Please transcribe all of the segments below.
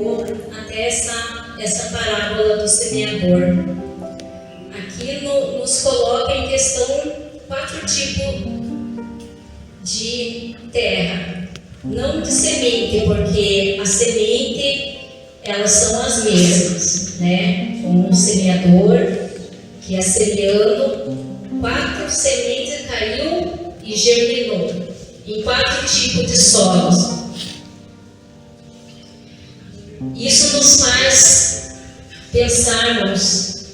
levou até essa parábola do semeador. Aqui nos coloca em questão 4 tipos de terra. Não de semente, porque a semente, elas são as mesmas, né? Um semeador que ia semeando, 4 sementes caiu e germinou em 4 tipos de solos. Isso nos faz pensarmos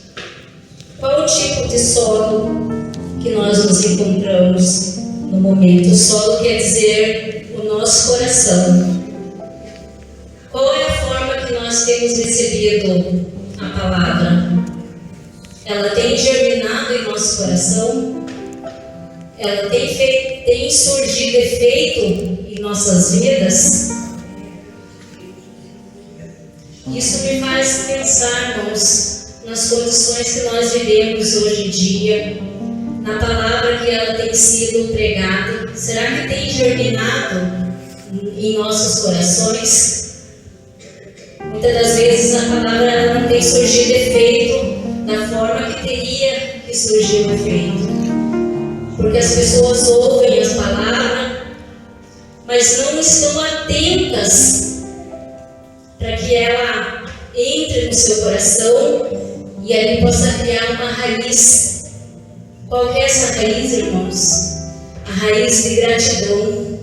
qual o tipo de solo que nós nos encontramos no momento. O solo quer dizer o nosso coração. Qual é a forma que nós temos recebido a palavra? Ela tem germinado em nosso coração? Ela tem surgido efeito em nossas vidas? Isso me faz pensar, irmãos, nas condições que nós vivemos hoje em dia, na palavra que ela tem sido pregada. Será que tem germinado em nossos corações? Muitas das vezes a palavra não tem surgido efeito da forma que teria que surgir o efeito, porque as pessoas ouvem as palavras, mas não estão atentas para que ela entre no seu coração e ali possa criar uma raiz. Qual é essa raiz, irmãos? A raiz de gratidão.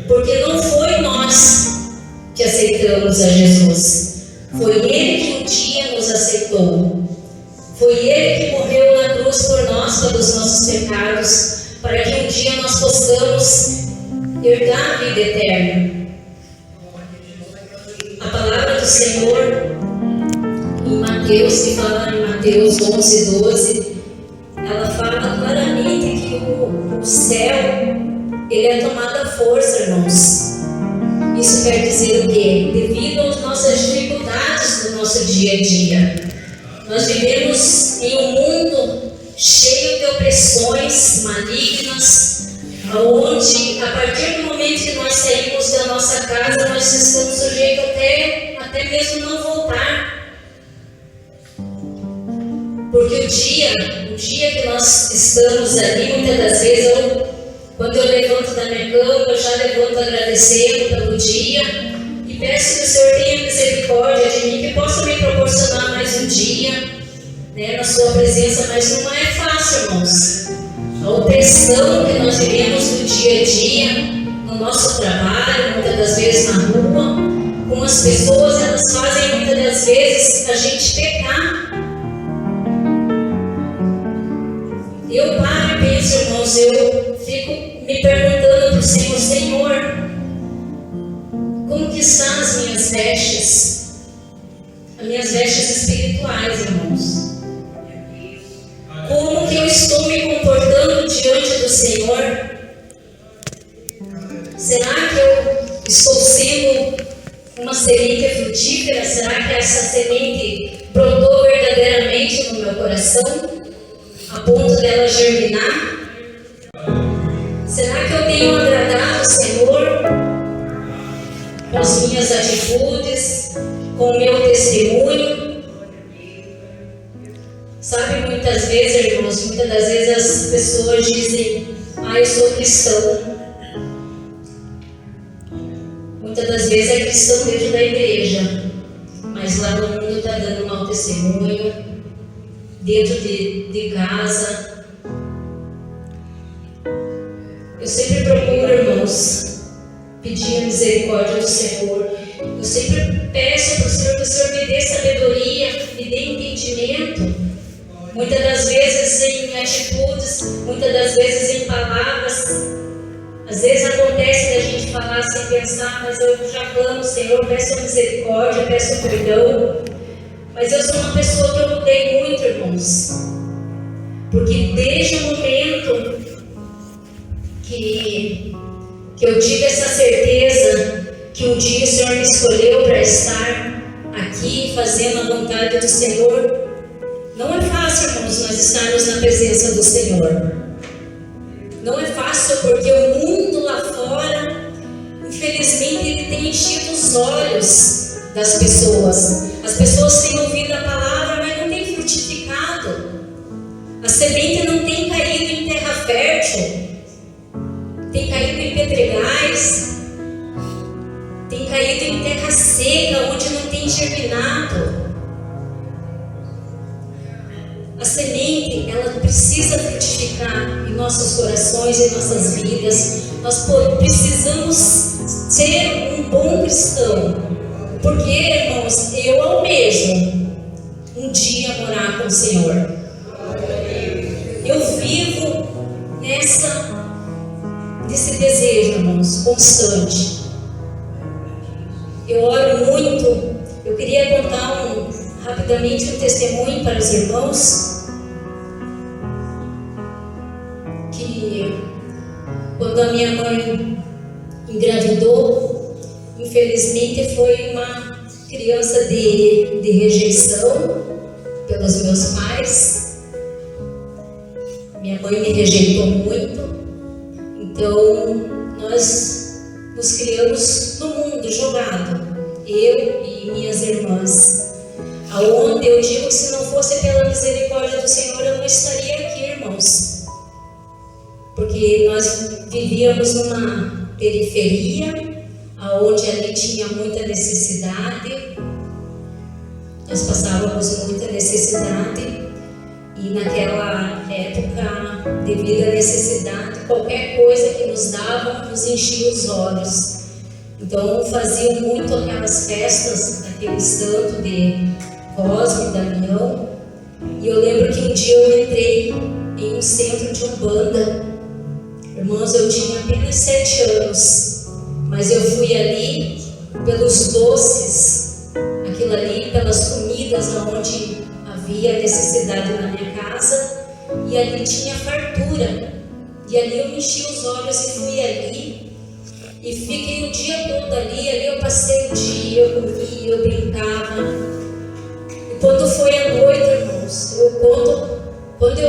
Porque não foi nós que aceitamos a Jesus. Foi Ele que um dia nos aceitou. Foi Ele que morreu na cruz por nós, pelos nossos pecados, para que um dia nós possamos herdar a vida eterna. A palavra do Senhor, em Mateus, que fala em Mateus 11:12, ela fala claramente que o céu, ele é tomado à força, irmãos. Isso quer dizer o quê? Devido às nossas dificuldades do nosso dia a dia. Nós vivemos em um mundo cheio de opressões malignas, onde, a partir do momento que nós saímos da nossa casa, nós estamos sujeitos até mesmo não voltar. Porque o dia que nós estamos ali, muitas das vezes, quando eu levanto da minha cama, eu já levanto agradecendo pelo dia e peço que o Senhor tenha misericórdia de mim, que possa me proporcionar mais um dia, né, na sua presença. Mas não é fácil, irmãos. A opressão que nós vivemos no dia a dia, no nosso trabalho, muitas das vezes na rua, com as pessoas, elas fazem muitas das vezes a gente pecar. Eu paro e penso, irmãos, eu fico me perguntando para o Senhor: Senhor, como que estão as minhas vestes? As minhas vestes espirituais, irmãos. Como que eu estou me comportando diante do Senhor? Será que eu estou sendo uma semente frutífera? Será que essa semente brotou verdadeiramente no meu coração, a ponto dela germinar? Será que eu tenho agradado o Senhor com as minhas atitudes, com o meu testemunho? Sabe, muitas vezes, irmãos, muitas das vezes as pessoas dizem: eu sou cristão. Muitas das vezes é cristão dentro da igreja, mas lá no mundo está dando mau testemunho, dentro de casa. Eu sempre procuro, irmãos, pedir a misericórdia do Senhor. Eu sempre peço para o Senhor que o Senhor me dê sabedoria, me dê entendimento. Muitas das vezes em atitudes, muitas das vezes em palavras. Às vezes acontece da gente falar sem pensar, mas eu já clamo, Senhor, peço a misericórdia, peço perdão. Mas eu sou uma pessoa que eu mudei muito, irmãos. Porque desde o momento que eu tive essa certeza que um dia o Senhor me escolheu para estar aqui fazendo a vontade do Senhor, não é fácil, irmãos, nós estarmos na presença do Senhor. Não é fácil, porque o mundo lá fora, infelizmente, ele tem enchido os olhos das pessoas. As pessoas têm ouvido a palavra, mas não têm frutificado. A semente não tem caído em terra fértil, tem caído em pedregais, tem caído em terra seca, onde não tem germinado. A semente, ela precisa frutificar em nossos corações, em nossas vidas. Nós precisamos ser um bom cristão. Porque, irmãos, eu almejo um dia morar com o Senhor. Eu vivo nesse desejo, irmãos, constante. Eu oro muito. Eu queria contar rapidamente um testemunho para os irmãos. Que quando a minha mãe engravidou, infelizmente foi uma criança de rejeição pelos meus pais. Minha mãe me rejeitou muito. Então nós nos criamos no mundo jogado, eu e minhas irmãs, aonde eu digo que se não fosse pela misericórdia do Senhor eu não estaria aqui, irmãos, porque nós vivíamos numa periferia, aonde ali tinha muita necessidade, nós passávamos muita necessidade, e naquela época, devido à necessidade, qualquer coisa que nos davam nos enchia os olhos. Então faziam muito aquelas festas, aqueles tanto de Cosme e Damião, e eu lembro que um dia eu entrei em um centro de Umbanda. Irmãos, eu tinha apenas 7 anos, mas eu fui ali pelos doces, aquilo ali, pelas comidas onde havia necessidade na minha casa, e ali tinha fartura, e ali eu me enchi os olhos e fui ali, e fiquei o dia todo ali eu passei o dia, eu comia, eu brincava, e quando foi à noite, irmãos, eu conto, quando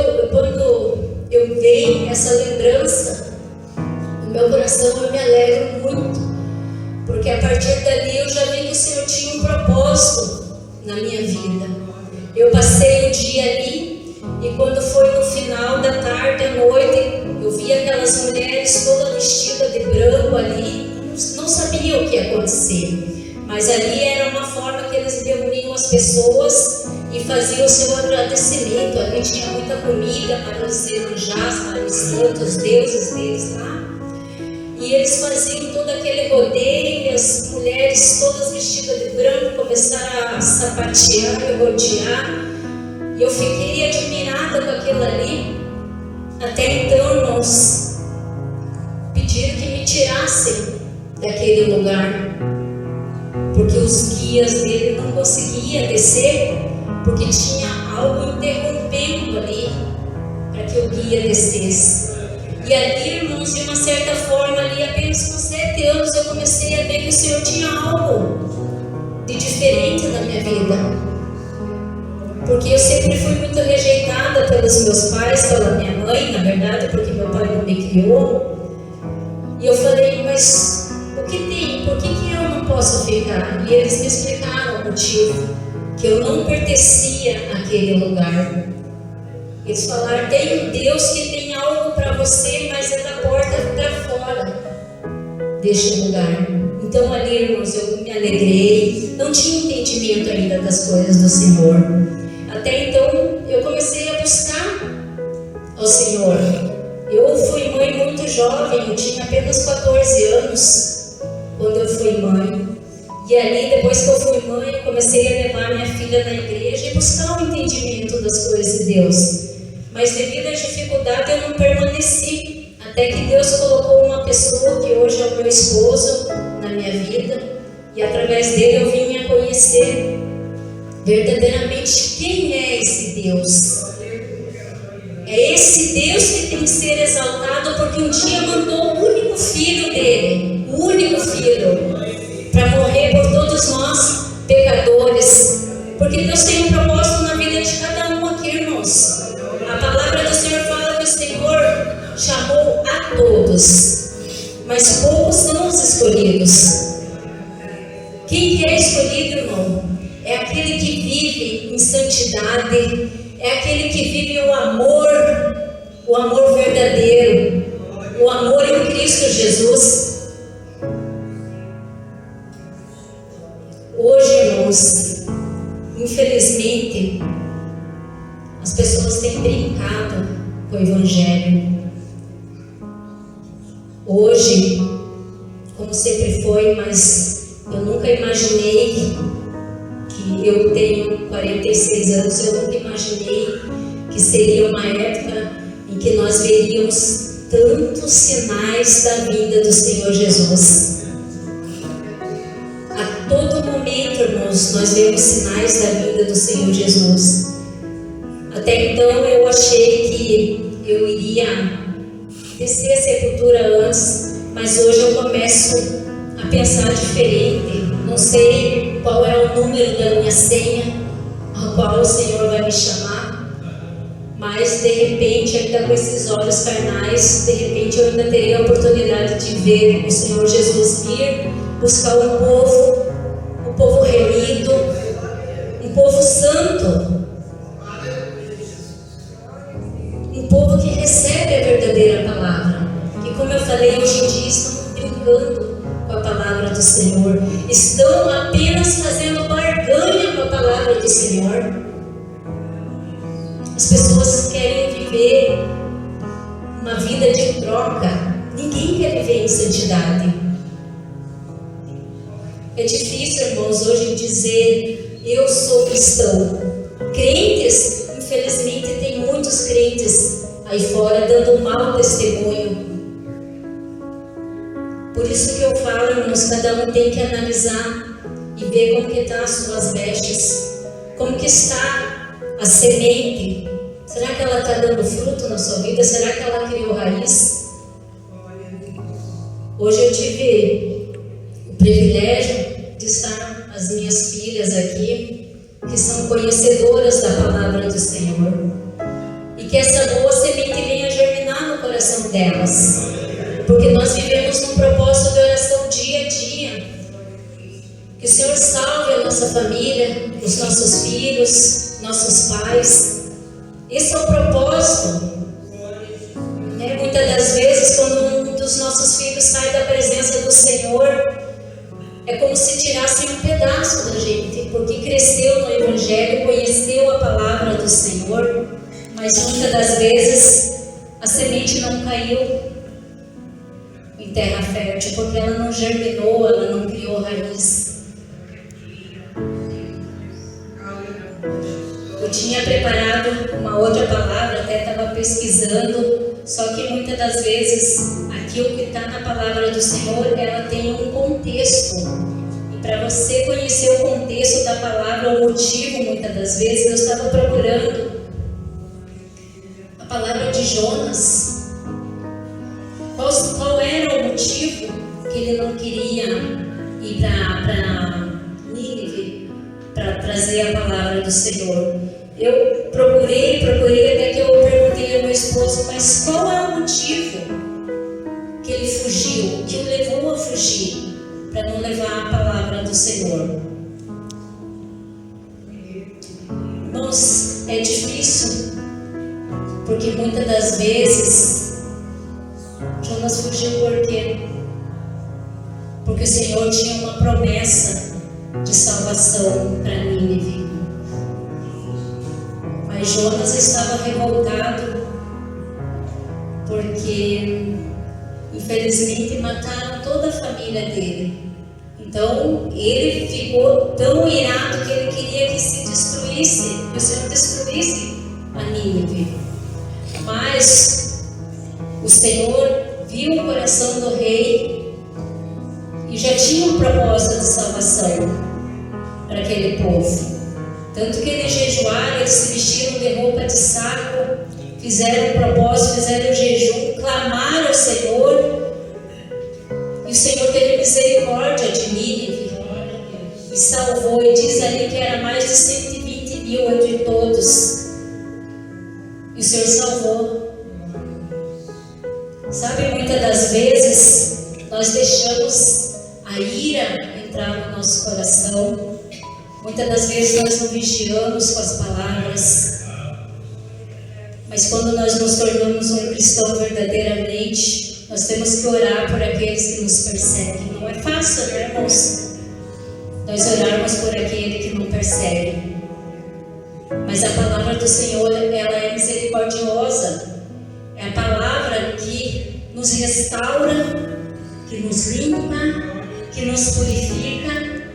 eu vejo essa lembrança, no meu coração eu me alegro muito, porque a partir dali eu já vi que o Senhor tinha um propósito na minha vida. Eu passei o dia ali, e quando foi no final da tarde, à noite, eu vi aquelas mulheres todas vestidas de branco ali, não sabia o que ia acontecer, mas ali era uma forma que eles reuniam as pessoas e faziam o seu agradecimento. Ali tinha muita comida para os Iemanjás, para os santos deuses deles lá, e eles faziam todo aquele rodeio, e as mulheres todas vestidas de branco começaram a sapatear e rodear, e eu fiquei admirada com aquilo ali. Até então, irmãos, pediram que me tirassem daquele lugar, porque os guias dele não conseguiam descer, porque tinha algo interrompendo ali para que o guia descesse. E ali, irmãos, de uma certa forma, ali apenas com 7 anos, eu comecei a ver que o Senhor tinha algo de diferente na minha vida. Porque eu sempre fui muito rejeitada pelos meus pais, pela minha mãe, na verdade, porque meu pai não me criou. E eu falei, mas o que tem? Por que eu não posso ficar? E eles me explicaram o motivo, que eu não pertencia àquele lugar. Eles falaram, tem um Deus que tem algo para você, mas é da porta para fora deste lugar. Então ali, irmãos, eu me alegrei, não tinha entendimento ainda das coisas do Senhor. Até então eu comecei a buscar ao Senhor. Eu fui mãe muito jovem, eu tinha apenas 14 anos quando eu fui mãe. E ali, depois que eu fui mãe, eu comecei a levar minha filha na igreja e buscar o entendimento das coisas de Deus. Mas devido à dificuldade eu não permaneci, até que Deus colocou uma pessoa que hoje é o meu esposo na minha vida, e através dele eu vim a conhecer verdadeiramente quem é esse Deus. É esse Deus que tem que ser exaltado, porque um dia mandou o único filho dele, o único filho, para morrer por todos nós pecadores, porque Deus tem um propósito na vida de cada um aqui, irmãos. A palavra do Senhor fala que o Senhor chamou a todos, mas poucos são os escolhidos. Quem que é escolhido, é aquele que vive em santidade, é aquele que vive o amor verdadeiro, o amor em Cristo Jesus. Hoje, irmãos, infelizmente, as pessoas têm brincado com o Evangelho. Hoje, como sempre foi, mas eu nunca imaginei que eu tenho 46 anos, eu nunca imaginei que seria uma época em que nós veríamos tantos sinais da vinda do Senhor Jesus. A todo momento, irmãos, nós vemos sinais da vinda do Senhor Jesus. Até então eu achei que eu iria descer a sepultura antes, mas hoje eu começo a pensar diferente. Não sei qual é o número da minha senha ao qual o Senhor vai me chamar, mas de repente, ainda com esses olhos carnais, de repente eu ainda terei a oportunidade de ver o Senhor Jesus vir buscar um povo reunido, um povo santo, um povo que recebe a verdadeira palavra. E como eu falei, hoje em dia estão brincando com a palavra do Senhor, estão apenas fazendo barganha com a palavra do Senhor. As pessoas querem viver uma vida de troca. Ninguém quer viver em santidade. É difícil, irmãos, hoje dizer eu sou cristão. Crentes, infelizmente, tem muitos crentes aí fora dando um mau testemunho. Por isso que eu falo, irmãos, cada um tem que analisar e ver como que está as suas vestes, como que está a semente. Será que ela está dando fruto na sua vida? Será que ela criou raiz? Hoje eu tive o privilégio de estar as minhas filhas aqui, que são conhecedoras da palavra do Senhor, e que essa boa semente venha germinar no coração delas, porque nós vivemos num propósito de oração dia a dia. Que o Senhor salve a nossa família, os nossos filhos, nossos pais. Esse é o propósito. Muitas das vezes, quando um dos nossos filhos sai da presença do Senhor, é como se tirassem um pedaço da gente, porque cresceu no Evangelho, conheceu a palavra do Senhor, mas muitas das vezes a semente não caiu em terra fértil, porque ela não germinou, ela não criou raiz. Eu tinha preparado uma outra palavra, até estava pesquisando, só que muitas das vezes aquilo que está na palavra do Senhor, ela tem um contexto. E para você conhecer o contexto da palavra, o motivo, muitas das vezes, eu estava procurando a palavra de Jonas. Qual era o motivo que ele não queria ir para Nínive para trazer a palavra do Senhor? Eu procurei até que eu perguntei ao meu esposo, mas qual é o motivo que ele fugiu, que o levou a fugir, para não levar a palavra do Senhor? Irmãos, é difícil, porque muitas das vezes Jonas fugiu por quê? Porque o Senhor tinha uma promessa de salvação para Nínive. Mas Jonas estava revoltado porque, infelizmente, mataram toda a família dele. Então, ele ficou tão irado que ele queria que se destruísse, que o Senhor destruísse a Nínive. Mas o Senhor viu o coração do rei e já tinha um propósito de salvação para aquele povo. Tanto que eles jejuaram, eles se vestiram de roupa de saco, fizeram um propósito, fizeram um jejum, clamaram ao Senhor, e o Senhor teve misericórdia de Nínive e salvou. E diz ali que era mais de 120 mil entre todos, e o Senhor salvou. Sabe, muitas das vezes nós deixamos a ira entrar no nosso coração, Muitas das vezes nós não vigiamos com as palavras, mas quando nós nos tornamos um cristão verdadeiramente, nós temos que orar por aqueles que nos perseguem. Não é fácil, né, irmãos? Nós orarmos por aquele que não persegue. Mas a palavra do Senhor, ela é misericordiosa. É a palavra que nos restaura, que nos limpa, que nos purifica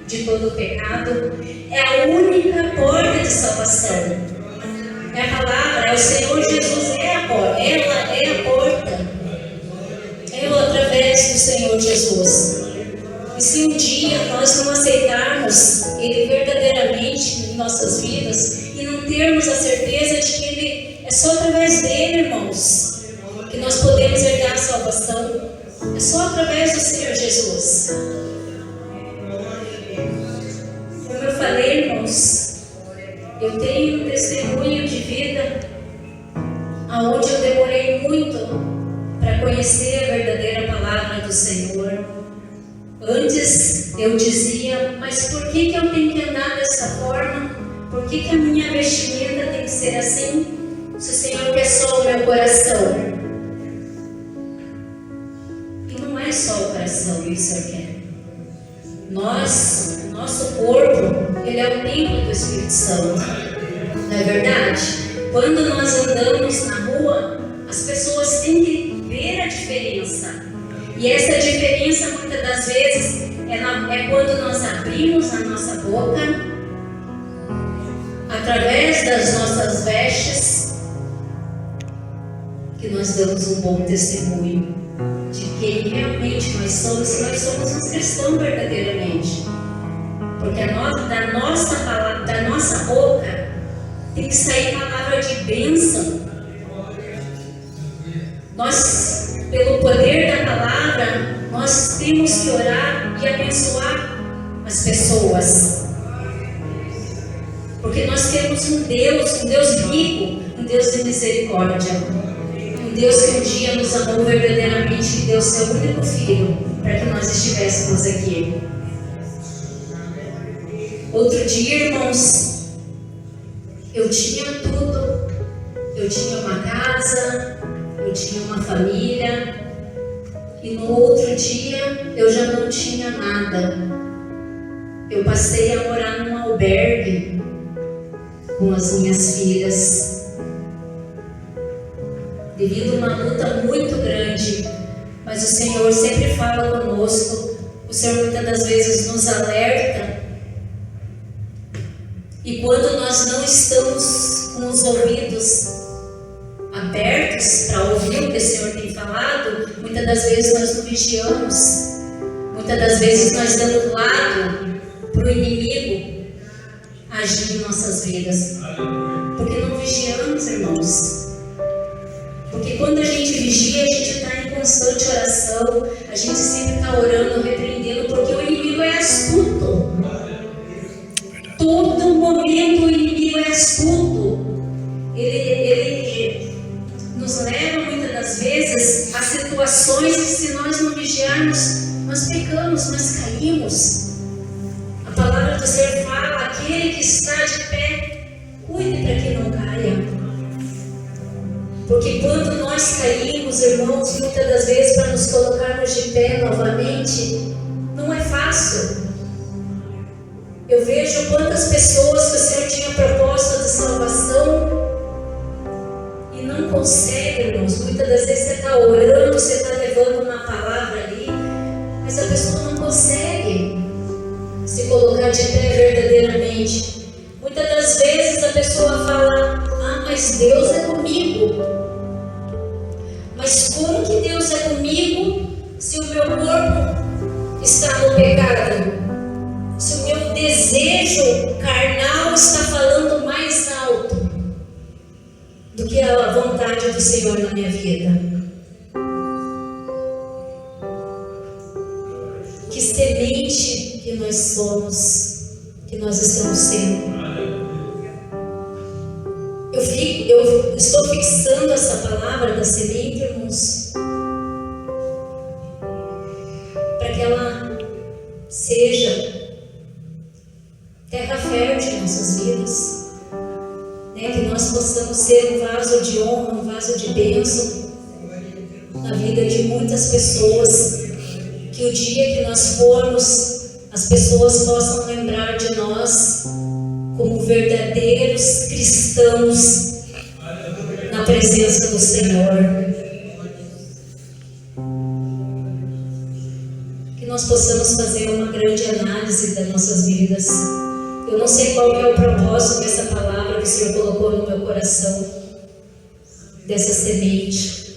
de todo o pecado. É a única porta de salvação. É a palavra, é o Senhor Jesus, é a porta. Ela é a porta. Ela através do Senhor Jesus. E se um dia nós não aceitarmos Ele verdadeiramente em nossas vidas e não termos a certeza de que Ele é só através dele, irmãos, que nós podemos herdar a salvação, é só através do Senhor Jesus. Como eu falei, irmãos, eu tenho um testemunho de vida aonde eu demorei muito para conhecer a verdadeira palavra do Senhor. Antes eu dizia, mas por que eu tenho que andar dessa forma? Por que a minha vestimenta tem que ser assim? Se o Senhor quer só o meu coração. E não é só o coração que o Senhor quer. Nosso corpo, ele é o templo do Espírito Santo. Não é verdade? Quando nós andamos na rua, as pessoas têm que ver a diferença. E essa diferença, muitas das vezes, é quando nós abrimos a nossa boca, através das nossas vestes, que nós damos um bom testemunho de quem realmente nós somos, se nós somos uns cristãos verdadeiramente. Porque da nossa boca tem que sair palavra de bênção. Nós, pelo poder da palavra, nós temos que orar e abençoar as pessoas. Porque nós temos um Deus rico, um Deus de misericórdia. Um Deus que um dia nos amou verdadeiramente e deu seu único filho para que nós estivéssemos aqui. Outro dia, irmãos, eu tinha tudo. Eu tinha uma casa, eu tinha uma família. E no outro dia eu já não tinha nada. Eu passei a morar num albergue com as minhas filhas. Devido a uma luta muito grande, mas o Senhor sempre fala conosco. O Senhor muitas das vezes nos alerta. E quando nós não estamos com os ouvidos abertos para ouvir o que o Senhor tem falado, muitas das vezes nós não vigiamos. Muitas das vezes nós damos lado para o inimigo agir em nossas vidas. Porque não vigiamos, irmãos. Porque quando a gente vigia, a gente está em constante oração, a gente sempre está orando, repreendendo, porque o inimigo é astuto. Todo momento o inimigo é astuto. Ele nos leva muitas das vezes a situações que, se nós não vigiarmos, nós pecamos, nós caímos. A palavra do Senhor fala: aquele que está de pé, cuide para que não caia. Porque quando nós caímos, irmãos, muitas das vezes para nos colocarmos de pé novamente, não é fácil. Eu vejo quantas pessoas que o Senhor tinha proposta de salvação e não consegue, irmãos. Muitas das vezes você está orando, você está levando uma palavra ali, mas a pessoa não consegue se colocar de pé verdadeiramente. Muitas das vezes a pessoa fala: ah, mas Deus é comigo. Mas como que Deus é comigo se o meu corpo está no pecado? Se o meu desejo carnal está falando mais alto do que a vontade do Senhor na minha vida? Que semente que nós somos, que nós estamos sendo. Eu estou fixando essa palavra da semente, irmãos, para que ela seja terra fértil em nossas vidas, né? Que nós possamos ser um vaso de honra, um vaso de bênção na vida de muitas pessoas, que o dia que nós formos, as pessoas possam lembrar de nós como verdadeiros cristãos na presença do Senhor. Que nós possamos fazer uma grande análise das nossas vidas. Eu não sei qual é o propósito dessa palavra que o Senhor colocou no meu coração, dessa semente.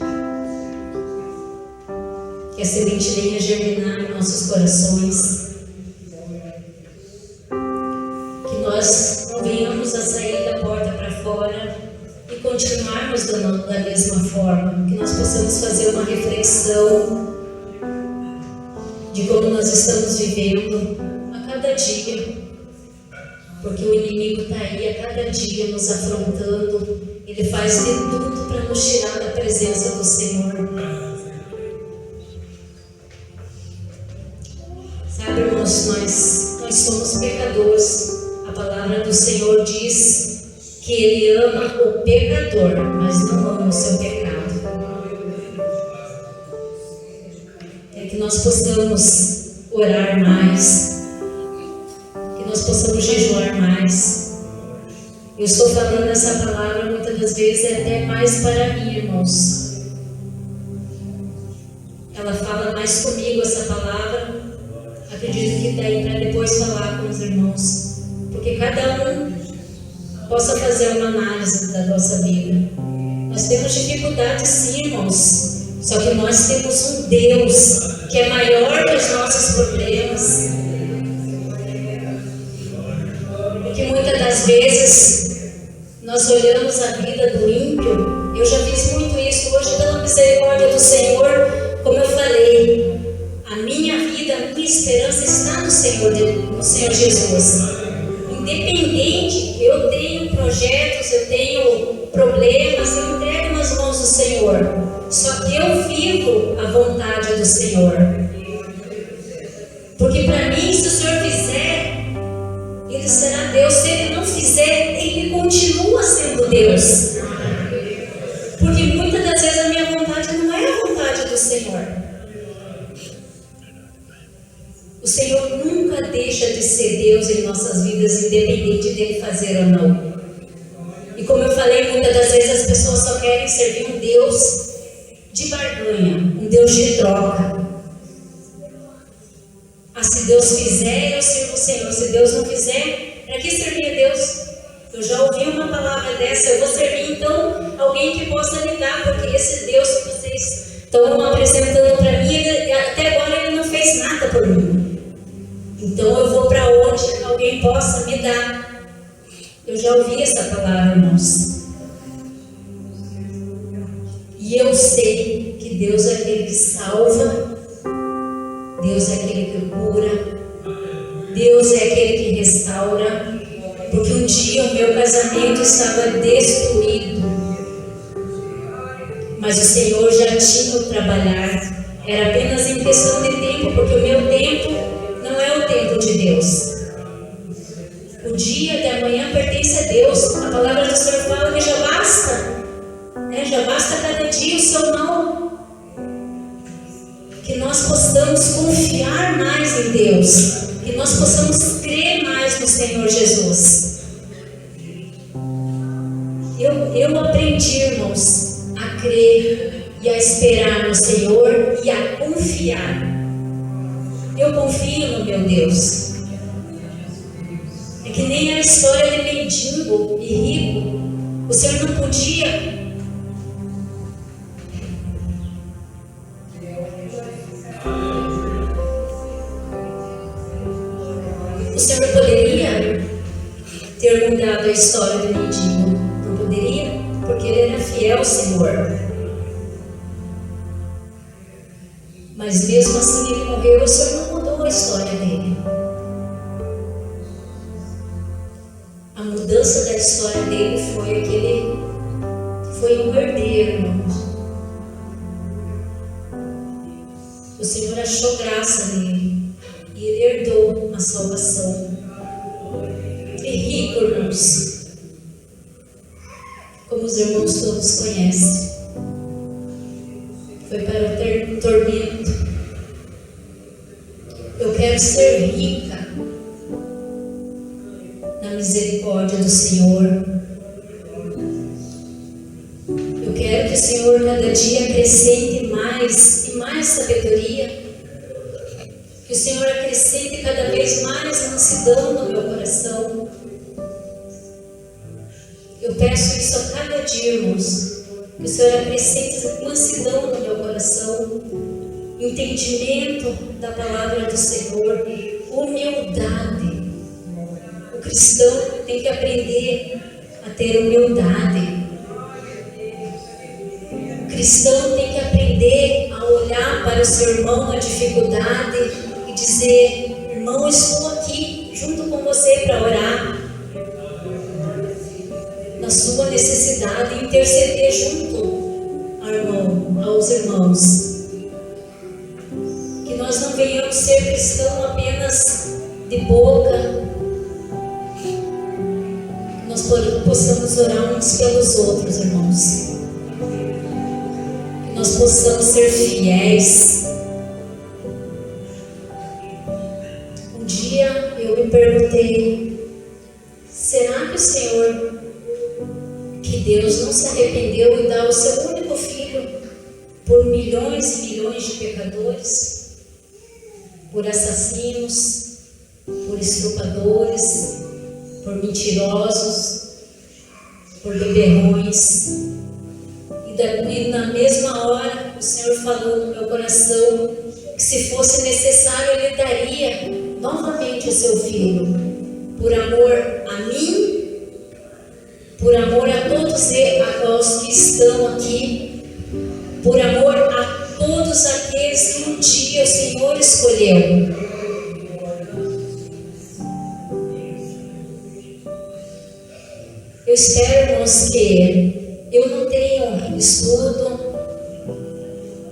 Que a semente venha germinar em nossos corações. Que nós não venhamos a sair da porta para fora e continuarmos da mesma forma. Que nós possamos fazer uma reflexão de como nós estamos vivendo a cada dia. Porque o inimigo está aí a cada dia nos afrontando. Ele faz de tudo para nos tirar da presença do Senhor. Sabe, irmãos, nós somos pecadores. A palavra do Senhor diz que Ele ama o pecador, mas não ama o seu pecado. É que nós possamos orar mais, que nós possamos jejuar mais. Eu estou falando essa palavra muitas das vezes até mais para mim, irmãos. Ela fala mais comigo essa palavra. Acredito que daí para depois falar com os irmãos, porque cada um possa fazer uma análise da nossa vida. Nós temos dificuldades sim, irmãos, só que nós temos um Deus que é maior que os nossos problemas, e que muitas das vezes nós olhamos a vida do ímpio. Eu já fiz muito isso. Hoje, pela misericórdia do Senhor, como eu falei, a minha vida, a minha esperança está no Senhor Jesus. Independente, eu tenho projetos, eu tenho problemas, eu entrego nas mãos do Senhor. Só que eu vivo a vontade do Senhor. Porque para mim, se o Senhor fizer, Ele será Deus. Se Ele não fizer, Ele continua sendo Deus. Porque muitas das vezes a minha vontade não é a vontade do Senhor. O Senhor nunca deixa de ser Deus em nossas vidas, independente dele fazer ou não. E como eu falei, muitas das vezes as pessoas só querem servir um Deus de barganha, um Deus de troca. Ah, se Deus fizer, eu sirvo o Senhor. Se Deus não fizer, para que servir a Deus? Eu já ouvi uma palavra dessa. Eu vou servir então alguém que possa me dar, porque esse Deus que vocês estão apresentando para mim, até agora Ele não fez nada por mim. Então eu vou para onde alguém possa me dar. Eu já ouvi essa palavra, irmãos. E eu sei que Deus é aquele que salva, Deus é aquele que cura, Deus é aquele que restaura. Porque um dia o meu casamento estava destruído, mas o Senhor já tinha o trabalhar. Era apenas em questão de tempo, porque o meu tempo não é o tempo de Deus. O dia de amanhã pertence a Deus. A palavra do Senhor fala que já basta, já basta cada dia o seu mal. Que nós possamos confiar mais em Deus, que nós possamos crer mais no Senhor Jesus. Eu aprendi, irmãos, a crer e a esperar no Senhor e a confiar. Eu confio no meu Deus. É que nem a história de mendigo e rico. O Senhor não podia poderia ter mudado a história do mendigo. Não poderia, porque ele era fiel ao Senhor. Mas mesmo assim ele morreu, o Senhor não mudou a história dele. A mudança da história dele foi que ele foi um herdeiro, irmãos. O Senhor achou graça nele e ele herdou a salvação. comigo, irmãos, como os irmãos todos conhecem, foi para o tormento. Eu quero ser rica na misericórdia do Senhor. Eu quero que o Senhor cada dia acrescente mais e mais sabedoria. Que o Senhor acrescente cada vez mais mansidão no meu coração. Eu peço isso a cada dia, irmãos. Que o Senhor acrescente mansidão no meu coração, entendimento da palavra do Senhor, humildade. O cristão tem que aprender a ter humildade. O cristão tem que aprender a olhar para o seu irmão na dificuldade e dizer: irmão, estou aqui junto com você para orar na sua necessidade e interceder junto aos irmãos. Que nós não venhamos ser cristãos apenas de boca, que nós possamos orar uns pelos outros, irmãos. Que nós possamos ser fiéis. Um dia eu me perguntei: será que o Senhor, que Deus não se arrependeu e dá o seu único filho por milhões e milhões de pecadores, por assassinos, por estupradores, por mentirosos, por beberrões? E na mesma hora o Senhor falou no meu coração que se fosse necessário Ele daria novamente o seu filho, por amor a mim, por amor a todos nós que estão aqui, por amor a todos aqueles que um dia o Senhor escolheu. Eu espero, irmãos, que eu não tenho estudo,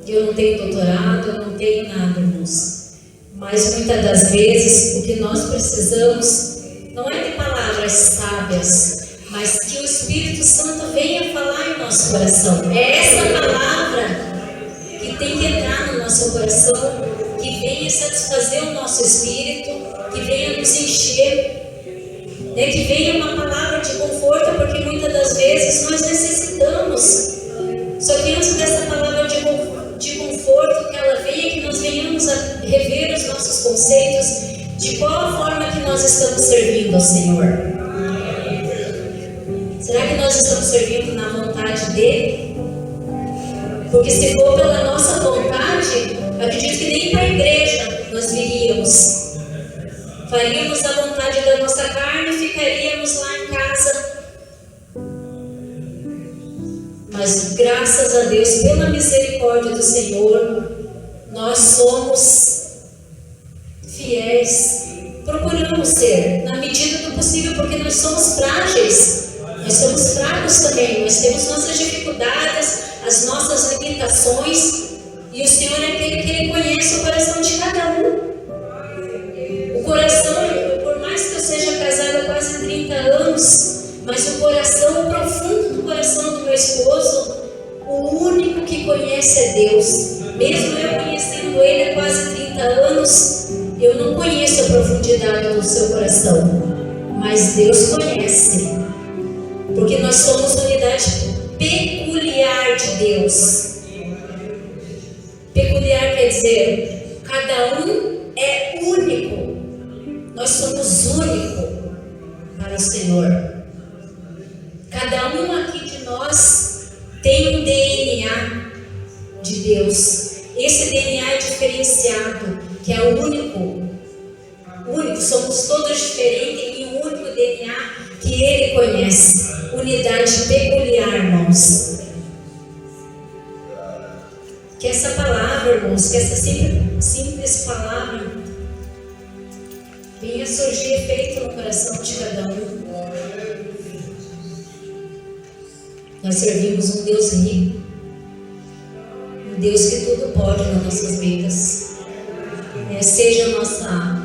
eu não tenho doutorado, eu não tenho nada, irmãos. Mas muitas das vezes o que nós precisamos não é de palavras sábias, mas que o Espírito Santo venha falar em nosso coração. É essa palavra que tem que entrar no nosso coração, que venha satisfazer o nosso espírito, que venha nos encher, que venha uma palavra de conforto, porque muitas das vezes nós necessitamos. Só que antes dessa palavra de conforto, que ela venha, que nós venhamos a rever os nossos conceitos, de qual a forma que nós estamos servindo ao Senhor. Será que nós estamos servindo na vontade dEle? Porque se for pela nossa vontade, acredito que nem para a igreja nós viríamos. Faríamos a vontade da nossa carne e ficaríamos lá em casa. Mas graças a Deus, pela misericórdia do Senhor, nós somos fiéis. Procuramos ser, na medida do possível, porque nós somos frágeis. Nós somos fracos também, nós temos nossas dificuldades, as nossas limitações, e o Senhor é aquele que Ele conhece o coração de cada um. O coração, por mais que eu seja casada há quase 30 anos, mas o coração, o profundo do coração do meu esposo, o único que conhece é Deus. Mesmo eu conhecendo Ele há quase 30 anos, eu não conheço a profundidade do seu coração, mas Deus conhece. Porque nós somos unidade peculiar de Deus. Peculiar quer dizer, cada um é único. Nós somos únicos para o Senhor. Cada um aqui de nós tem um DNA de Deus. Esse DNA é diferenciado, que é o único. Somos todos diferentes em um único DNA que Ele conhece. Unidade peculiar, irmãos. Que essa palavra, irmãos, que essa simples palavra venha surgir efeito no coração de cada um. Nós servimos um Deus rico, um Deus que tudo pode nas nossas vidas. Seja a nossa